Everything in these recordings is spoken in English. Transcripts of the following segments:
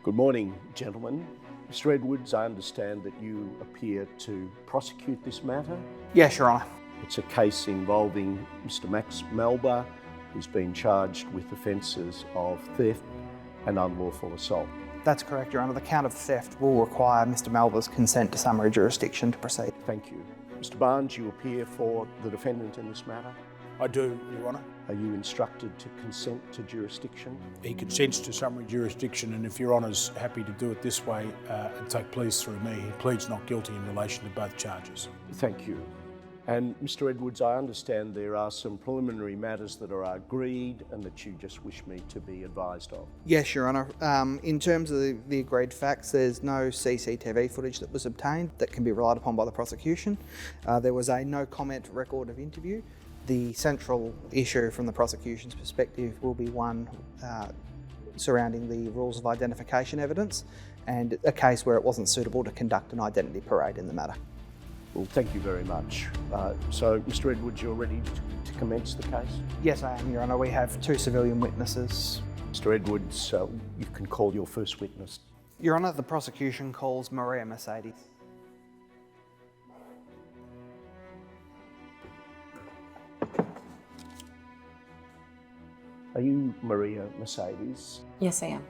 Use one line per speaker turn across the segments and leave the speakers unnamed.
Good morning, gentlemen. Mr. Edwards, I understand that you appear to prosecute this matter.
Yes, Your Honour.
It's a case involving Mr. Max Melba, who's been charged with offences of theft and unlawful assault.
That's correct, Your Honour. The count of theft will require Mr. Melba's consent to summary jurisdiction to proceed.
Thank you. Mr. Barnes, you appear for the defendant in this matter.
I do, Your Honour.
Are you instructed to consent to jurisdiction?
He consents to summary jurisdiction, and if Your Honour's happy to do it this way and take pleas through me, he pleads not guilty in relation to both charges.
Thank you. And Mr. Edwards, I understand there are some preliminary matters that are agreed and that you just wish me to be advised of.
Yes, Your Honour. In terms of the agreed facts, there's no CCTV footage that was obtained that can be relied upon by the prosecution. There was a no comment record of interview. The central issue from the prosecution's perspective will be one surrounding the rules of identification evidence and a case where it wasn't suitable to conduct an identity parade in the matter.
Well, thank you very much. So, Mr. Edwards, you're ready to commence the case?
Yes, I am, Your Honour. We have two civilian witnesses.
Mr. Edwards, you can call your first witness.
Your Honour, the prosecution calls Maria Mercedes.
Are you Maria Mercedes?
Yes, I am.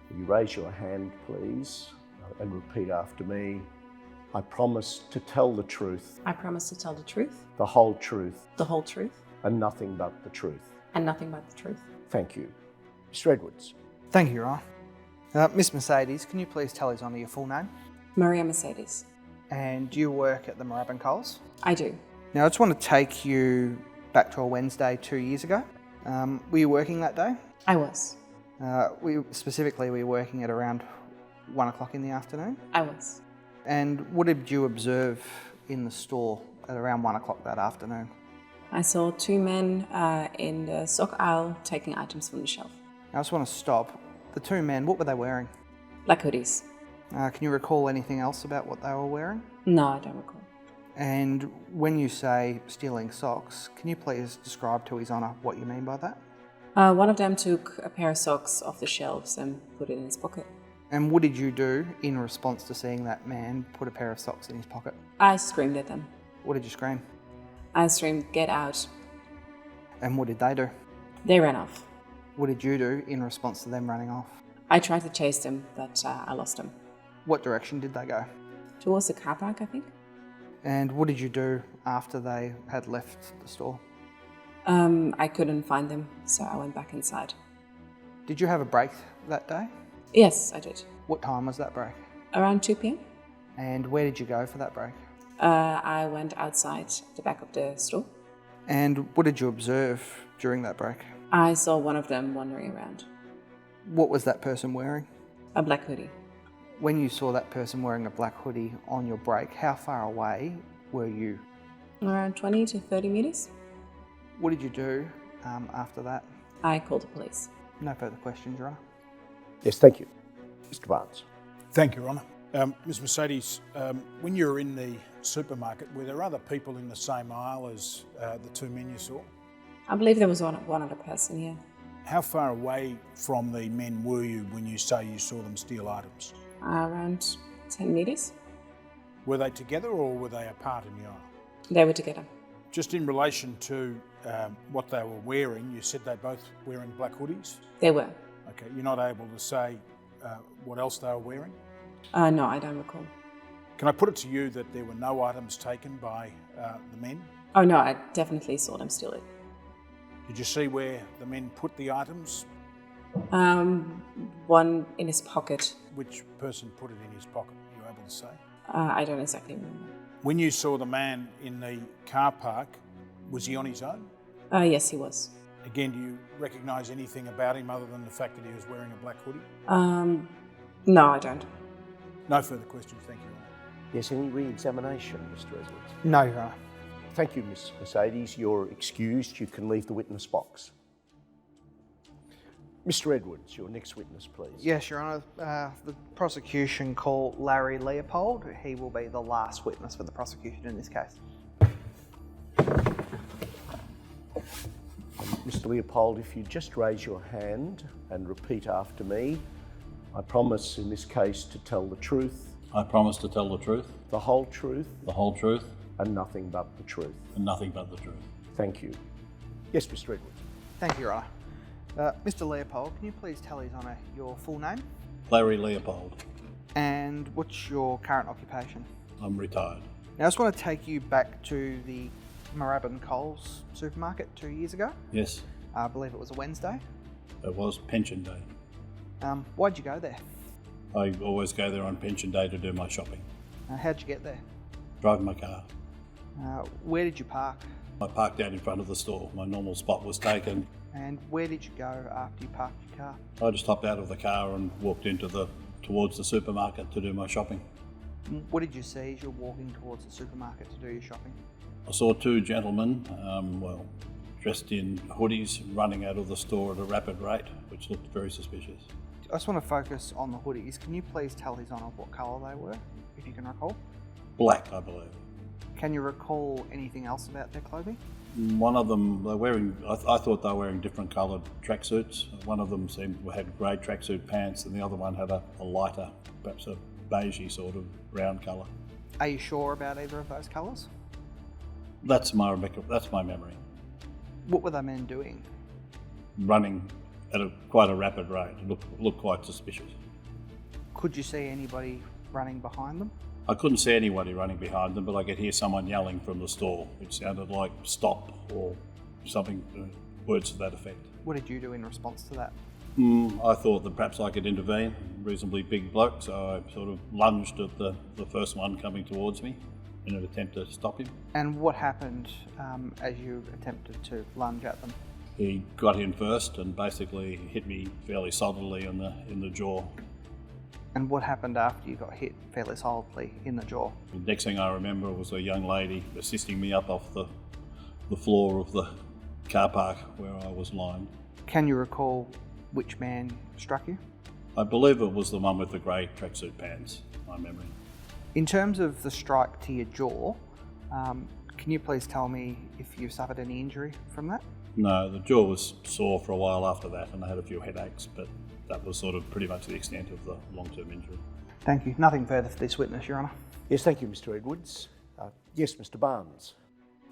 Will you raise your hand, please, and repeat after me? I promise to tell the truth,
I promise to tell the truth,
the whole truth,
the whole truth,
and nothing but the truth.
and nothing but the truth.
Thank you. Mr. Edwards.
Thank you, Your Honour. Miss Mercedes, can you please tell His Honour your full name?
Maria Mercedes.
And do you work at the Moorabbin Coles?
I do.
Now, I just want to take you back to a Wednesday 2 years ago. Were you working that day?
I was.
We were working at around 1 o'clock in the afternoon.
I was.
And what did you observe in the store at around 1 o'clock that afternoon?
I saw two men in the sock aisle taking items from the shelf.
I just want to stop. The two men, what were they wearing?
Black hoodies.
Can you recall anything else about what they were wearing?
No, I don't recall.
And when you say stealing socks, can you please describe to His Honour what you mean by that?
One of them took a pair of socks off the shelves and put it in his pocket.
And what did you do in response to seeing that man put a pair of socks in his pocket?
I screamed at them.
What did you scream?
I screamed, "Get out."
And what did they do?
They ran off.
What did you do in response to them running off?
I tried to chase them, but I lost them.
What direction did they go?
Towards the car park, I think.
And what did you do after they had left the store?
I couldn't find them, so I went back inside.
Did you have a break that day?
Yes, I did.
What time was that break?
Around 2 p.m.
And where did you go for that break?
I went outside the back of the store.
And what did you observe during that break?
I saw one of them wandering around.
What was that person wearing?
A black hoodie.
When you saw that person wearing a black hoodie on your break, how far away were you?
Around 20 to 30 meters.
What did you do after that?
I called the police.
No further questions, Your Honour.
Yes, thank you. Mr. Barnes.
Thank you, Your Honour. Ms Mercedes, when you were in the supermarket, were there other people in the same aisle as the two men you saw?
I believe there was one other person here.
How far away from the men were you when you say you saw them steal items?
Around 10 meters.
Were they together or were they apart in the aisle?
They were together.
Just in relation to what they were wearing, you said they both wearing black hoodies?
They were.
Okay, you're not able to say what else they were wearing?
No, I don't recall.
Can I put it to you that there were no items taken by the men?
Oh no, I definitely saw them steal it.
Did you see where the men put the items?
One in his pocket.
Which person put it in his pocket? Are you able to say?
I don't exactly remember.
When you saw the man in the car park, was he on his own?
Yes, he was.
Again, do you recognise anything about him other than the fact that he was wearing a black hoodie?
No, I don't.
No further questions, thank you.
Yes, any re-examination, Mr. Edwards?
No, Your Honour.
Thank you, Miss Mercedes. You're excused. You can leave the witness box. Mr. Edwards, your next witness, please.
Yes, Your Honour. The prosecution call Larry Leopold. He will be the last witness for the prosecution in this case.
Mr. Leopold, if you just raise your hand and repeat after me. I promise in this case to tell the truth,
I promise to tell the truth,
the whole truth,
the whole truth,
and nothing but the truth.
and nothing but the truth.
Thank you. Yes, Mr. Edwards.
Thank you, Your Honour. Mr. Leopold, can you please tell His Honour your full name
Larry Leopold.
and what's your current occupation?
I'm retired.
Now, I just want to take you back to the Moorabbin Coles supermarket 2 years ago.
Yes,
I believe it was a Wednesday.
it was pension day.
Why'd you go there?
I always go there on pension day to do my shopping.
How'd you get there?
Drive my car.
Where did you park?
I parked out in front of the store. My normal spot was taken.
And where did you go after you parked your car?
I just hopped out of the car and walked towards the supermarket to do my shopping.
What did you see as you're walking towards the supermarket to do your shopping?
I saw two gentlemen, dressed in hoodies, running out of the store at a rapid rate, which looked very suspicious.
I just want to focus on the hoodies. Can you please tell His Honour what colour they were, if you can recall?
Black, I believe.
Can you recall anything else about their clothing?
One of them, I thought they were wearing different coloured tracksuits. One of them had grey tracksuit pants and the other one had a lighter, perhaps a beigey sort of brown colour.
Are you sure about either of those colours?
That's my memory.
What were the men doing?
Running at quite a rapid rate. It looked quite suspicious.
Could you see anybody running behind them?
I couldn't see anybody running behind them, but I could hear someone yelling from the store, which sounded like stop or something, words to that effect.
What did you do in response to that?
I thought that perhaps I could intervene. Reasonably big bloke, so I sort of lunged at the first one coming towards me in an attempt to stop him.
And what happened as you attempted to lunge at them?
He got in first and basically hit me fairly solidly in the jaw.
And what happened after you got hit fairly solidly in the jaw?
The next thing I remember was a young lady assisting me up off the floor of the car park where I was lying.
Can you recall which man struck you?
I believe it was the one with the grey tracksuit pants, my memory.
In terms of the strike to your jaw, can you please tell me if you suffered any injury from that?
No, the jaw was sore for a while after that and I had a few headaches, but that was sort of pretty much the extent of the long-term injury.
Thank you. Nothing further for this witness, Your Honour.
Yes, thank you, Mr. Edwards. Yes, Mr. Barnes.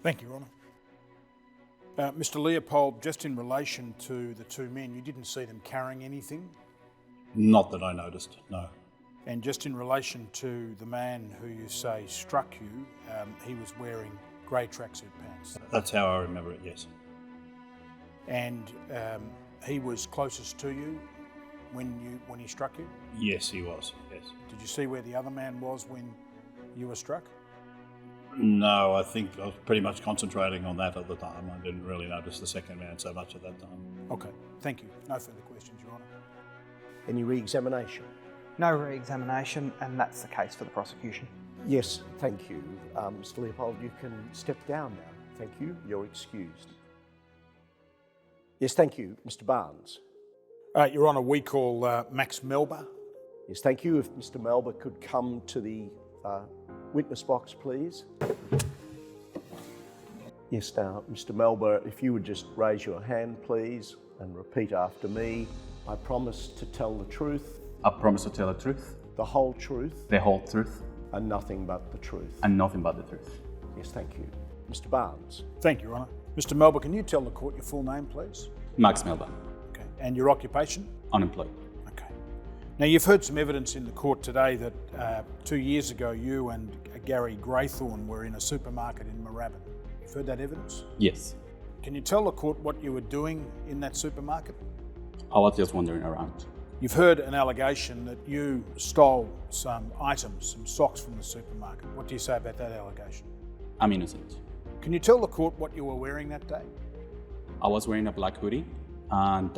Thank you, Your Honour. Mr. Leopold, just in relation to the two men, you didn't see them carrying anything?
Not that I noticed, no.
And just in relation to the man who you say struck you, he was wearing grey tracksuit pants.
That's how I remember it, yes.
And he was closest to you when he struck you?
Yes, he was, yes.
Did you see where the other man was when you were struck?
No, I think I was pretty much concentrating on that at the time. I didn't really notice the second man so much at that time.
Okay, thank you. No further questions, Your Honour.
Any re-examination?
No re-examination, and that's the case for the prosecution.
Yes, thank you. Mr. Leopold, you can step down now. Thank you. You're excused. Yes, thank you. Mr. Barnes.
Your Honour, we call Max Melba.
Yes, thank you. If Mr. Melba could come to the witness box, please. Yes, now, Mr. Melba, if you would just raise your hand, please, and repeat after me. I promise to tell the truth,
I promise to tell the truth,
the whole truth,
the whole truth,
and nothing but the truth.
and nothing but the truth.
Yes, thank you. Mr. Barnes.
Thank you, Your Honour. Mr. Melba, can you tell the court your full name, please?
Max Melba,
Okay. And your occupation?
unemployed.
Okay. Now, you've heard some evidence in the court today that 2 years ago you and Gary Graythorne were in a supermarket in Moorabbin. You've heard that evidence?
Yes,
Can you tell the court what you were doing in that supermarket?
I was just wandering around.
You've heard an allegation that you stole some items, some socks from the supermarket. What do you say about that allegation?
I'm innocent.
Can you tell the court what you were wearing that day?
I was wearing a black hoodie and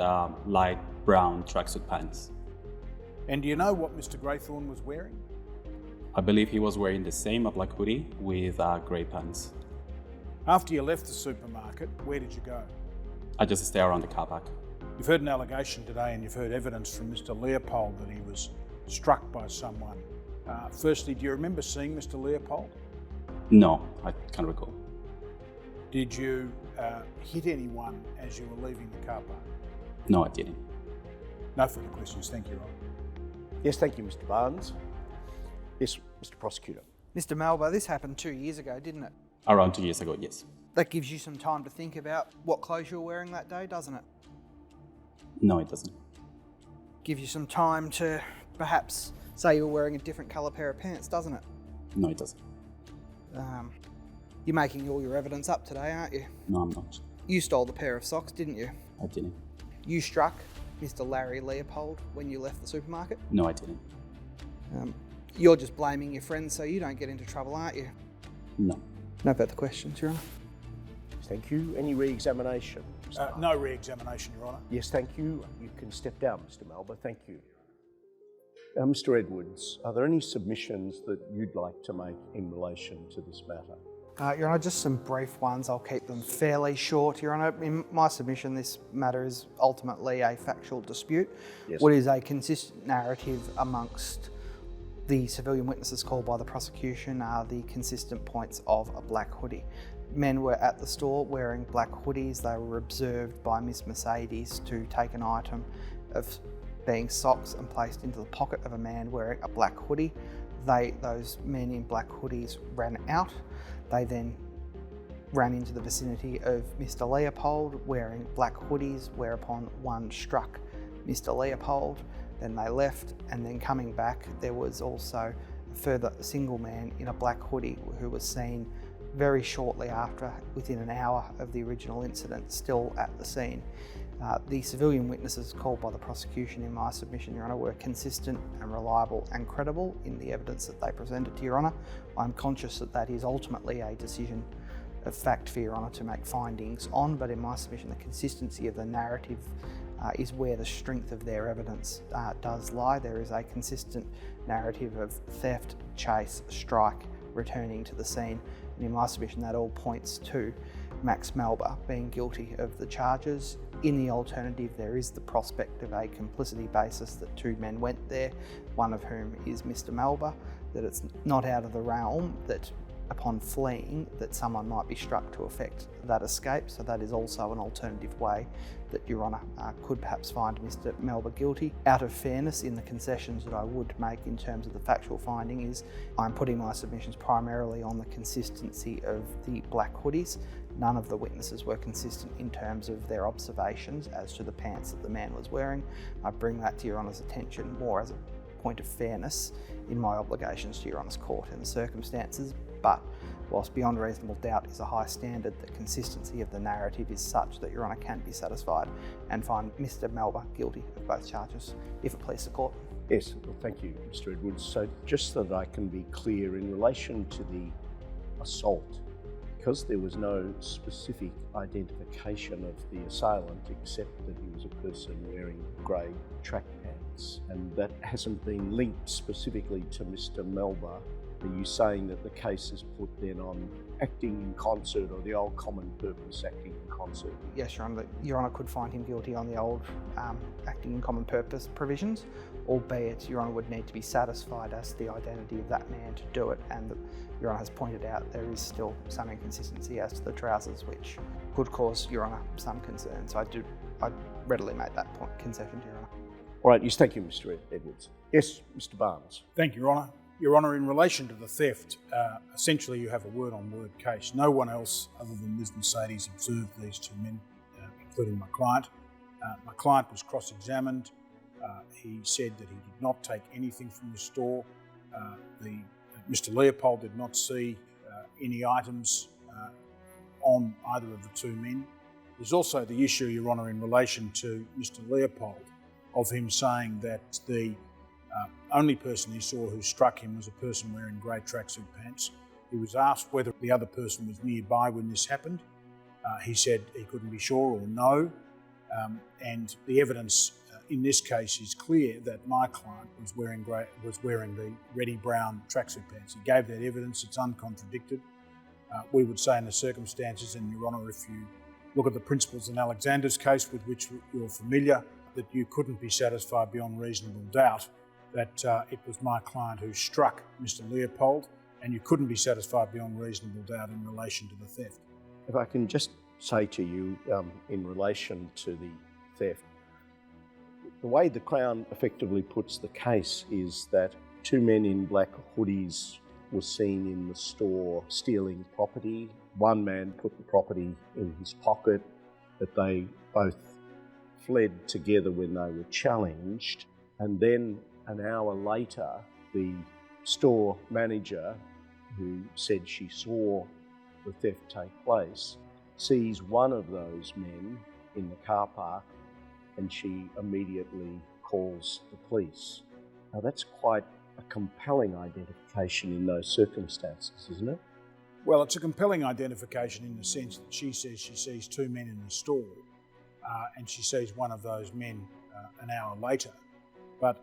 light brown tracksuit pants.
And do you know what Mr. Graythorne was wearing?
I believe he was wearing the same black hoodie with grey pants.
After you left the supermarket, where did you go?
I just stay around the car park.
You've heard an allegation today and you've heard evidence from Mr. Leopold that he was struck by someone. Firstly, do you remember seeing Mr. Leopold?
No, I can't recall.
Did you hit anyone as you were leaving the car park?
No, I didn't.
No further questions. Thank you, Ron.
Yes, thank you, Mr. Barnes. Yes, Mr. Prosecutor.
Mr. Melba, this happened 2 years ago, didn't it?
Around 2 years ago, yes.
That gives you some time to think about what clothes you were wearing that day, doesn't it?
No, it doesn't.
Gives you some time to perhaps say you were wearing a different colour pair of pants, doesn't it?
No, it doesn't.
You're making all your evidence up today, aren't you?
No, I'm not.
You stole the pair of socks, didn't you?
I didn't.
You struck Mr. Larry Leopold when you left the supermarket.
No, I didn't.
You're just blaming your friends so you don't get into trouble, aren't you?
No.
No further questions, Your Honour.
Thank you. Any re-examination?
No re-examination, Your Honour.
Yes, thank you. You can step down, Mr. Melba. Thank you. Mr. Edwards, are there any submissions that you'd like to make in relation to this matter?
Your Honour, just some brief ones. I'll keep them fairly short, Your Honour. In my submission, this matter is ultimately a factual dispute.
Yes.
What is a consistent narrative amongst the civilian witnesses called by the prosecution are the consistent points of a black hoodie. Men were at the store wearing black hoodies. They were observed by Miss Mercedes to take an item of being socks and placed into the pocket of a man wearing a black hoodie. Those men in black hoodies ran out. They then ran into the vicinity of Mr. Leopold wearing black hoodies, whereupon one struck Mr. Leopold. Then they left, and then coming back, there was also a further single man in a black hoodie who was seen very shortly after, within an hour of the original incident, still at the scene. The civilian witnesses called by the prosecution in my submission, Your Honour, were consistent and reliable and credible in the evidence that they presented to Your Honour. I'm conscious that that is ultimately a decision of fact for Your Honour to make findings on, but in my submission, the consistency of the narrative is where the strength of their evidence does lie. There is a consistent narrative of theft, chase, strike, returning to the scene, and in my submission that all points to Max Melba being guilty of the charges. In the alternative, there is the prospect of a complicity basis that two men went there, one of whom is Mr. Melba, that it's not out of the realm that upon fleeing that someone might be struck to effect that escape. So that is also an alternative way that Your Honour could perhaps find Mr. Melba guilty. Out of fairness, in the concessions that I would make in terms of the factual finding is I'm putting my submissions primarily on the consistency of the black hoodies. None of the witnesses were consistent in terms of their observations as to the pants that the man was wearing. I bring that to Your Honour's attention more as a point of fairness in my obligations to Your Honour's court in the circumstances, but whilst beyond reasonable doubt is a high standard, the consistency of the narrative is such that Your Honour can be satisfied and find Mr. Melba guilty of both charges, if it please the court.
Yes, well, thank you, Mr. Edwards. So just so that I can be clear in relation to the assault, because there was no specific identification of the assailant except that he was a person wearing grey track pants, and that hasn't been linked specifically to Mr. Melba, are you saying that the case is put then on acting in concert, or the old common purpose acting in concert?
Yes, Your Honour. Your Honour could find him guilty on the old acting in common purpose provisions, albeit Your Honour would need to be satisfied as to the identity of that man to do it, and that Your Honour has pointed out there is still some inconsistency as to the trousers, which could cause Your Honour some concern. So I readily make that point concession to Your Honour.
All right, yes, thank you, Mr. Edwards. Yes, Mr. Barnes.
Thank you, Your Honour. Your Honour, in relation to the theft, essentially you have a word-on-word case. No one else other than Ms. Mercedes observed these two men, including my client. My client was cross-examined. He said that he did not take anything from the store. Mr. Leopold did not see any items on either of the two men. There's also the issue, Your Honour, in relation to Mr. Leopold, of him saying that the only person he saw who struck him was a person wearing grey tracksuit pants. He was asked whether the other person was nearby when this happened. He said he couldn't be sure or no. And the evidence in this case is clear that my client was wearing the reddy brown tracksuit pants. He gave that evidence, it's uncontradicted. We would say in the circumstances, and Your Honour, if you look at the principles in Alexander's case with which you're familiar, that you couldn't be satisfied beyond reasonable doubt that it was my client who struck Mr. Leopold, and you couldn't be satisfied beyond reasonable doubt in relation to the theft.
If I can just say to you in relation to the theft, The way the Crown effectively puts the case is that two men in black hoodies were seen in the store stealing property. One man put the property in his pocket, but they both fled together when they were challenged. And then an hour later, the store manager, who said she saw the theft take place, sees one of those men in the car park, and she immediately calls the police. Now that's quite a compelling identification in those circumstances, isn't it?
Well, it's a compelling identification in the sense that she says she sees two men in the store and she sees one of those men an hour later. But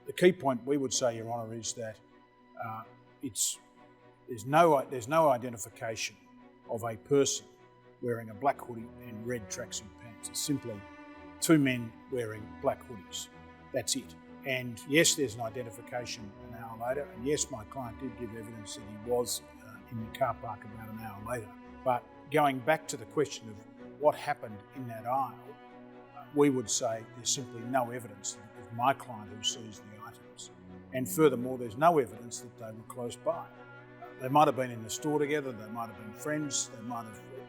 the key point we would say, Your Honour, is that there's no identification of a person wearing a black hoodie and red tracksuit pants. It's simply two men wearing black hoodies. That's it. And yes, there's an identification an hour later, and yes, my client did give evidence that he was in the car park about an hour later. But going back to the question of what happened in that aisle, we would say there's simply no evidence that it was my client who seized the items. And furthermore, there's no evidence that they were close by. They might have been in the store together, they might have been friends,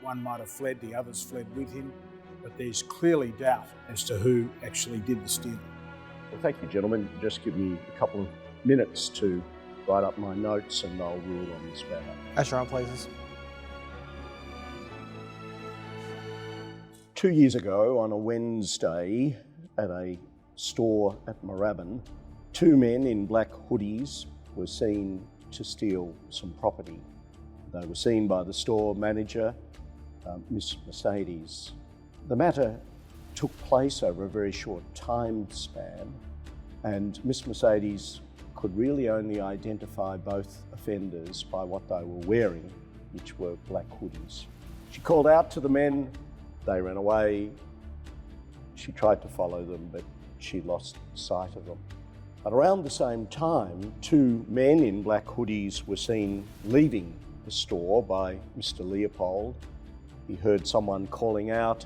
one might have fled, the others fled with him, but there's clearly doubt as to who actually did the stealing.
Well, thank you, gentlemen. Just give me a couple of minutes to write up my notes and I'll rule on this matter.
As Your Honour pleases.
2 years ago, on a Wednesday at a store at Moorabbin, two men in black hoodies were seen to steal some property. They were seen by the store manager, Miss Mercedes. The matter took place over a very short time span, and Miss Mercedes could really only identify both offenders by what they were wearing, which were black hoodies. She called out to the men, they ran away. She tried to follow them, but she lost sight of them. At around the same time, two men in black hoodies were seen leaving the store by Mr. Leopold. He heard someone calling out.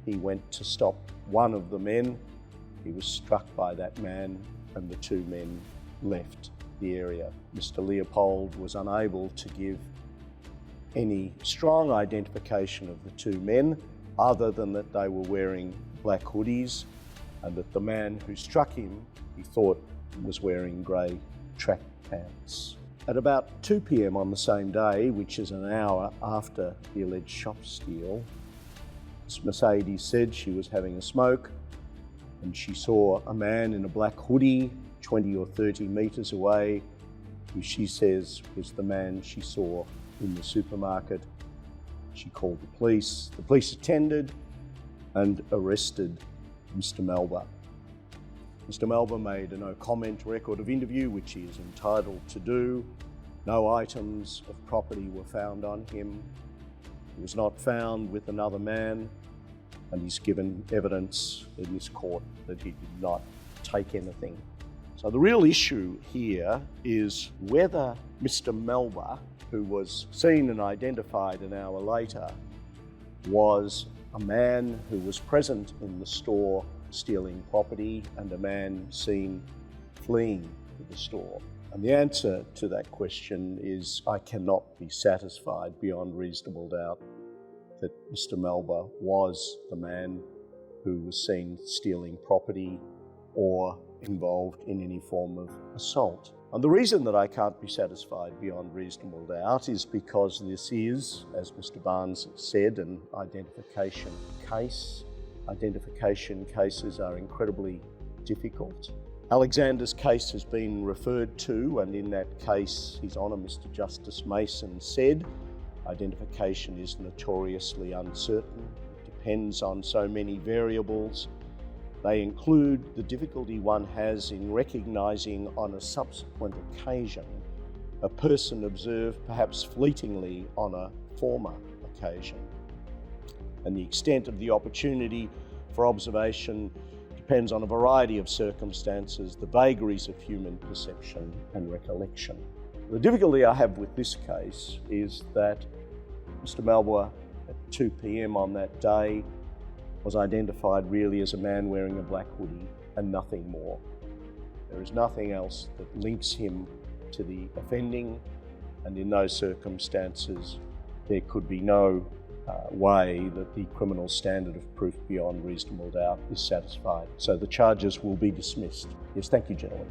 He went to stop one of the men. He was struck by that man, and the two men left the area. Mr. Leopold was unable to give any strong identification of the two men, other than that they were wearing black hoodies, and that the man who struck him, he thought, was wearing grey track pants. At about 2 p.m. on the same day, which is an hour after the alleged shop steal, Miss Mercedes said she was having a smoke and she saw a man in a black hoodie 20 or 30 metres away, who she says was the man she saw in the supermarket. She called the police. The police attended and arrested Mr. Melba. Mr. Melba made a no-comment record of interview, which he is entitled to do. No items of property were found on him. He was not found with another man, and he's given evidence in this court that he did not take anything. So the real issue here is whether Mr. Melba, who was seen and identified an hour later, was a man who was present in the store stealing property and a man seen fleeing to the store. And the answer to that question is I cannot be satisfied beyond reasonable doubt that Mr. Melba was the man who was seen stealing property or involved in any form of assault. And the reason that I can't be satisfied beyond reasonable doubt is because this is, as Mr. Barnes said, an identification case. Identification cases are incredibly difficult. Alexander's case has been referred to, and in that case, His Honour Mr. Justice Mason said, identification is notoriously uncertain. It depends on so many variables. They include the difficulty one has in recognising on a subsequent occasion a person observed perhaps fleetingly on a former occasion. And the extent of the opportunity for observation depends on a variety of circumstances, the vagaries of human perception and recollection. The difficulty I have with this case is that Mr. Melba, at 2 p.m. on that day, was identified really as a man wearing a black hoodie and nothing more. There is nothing else that links him to the offending, and in those circumstances there could be no way that the criminal standard of proof beyond reasonable doubt is satisfied. So the charges will be dismissed. Yes, thank you, gentlemen.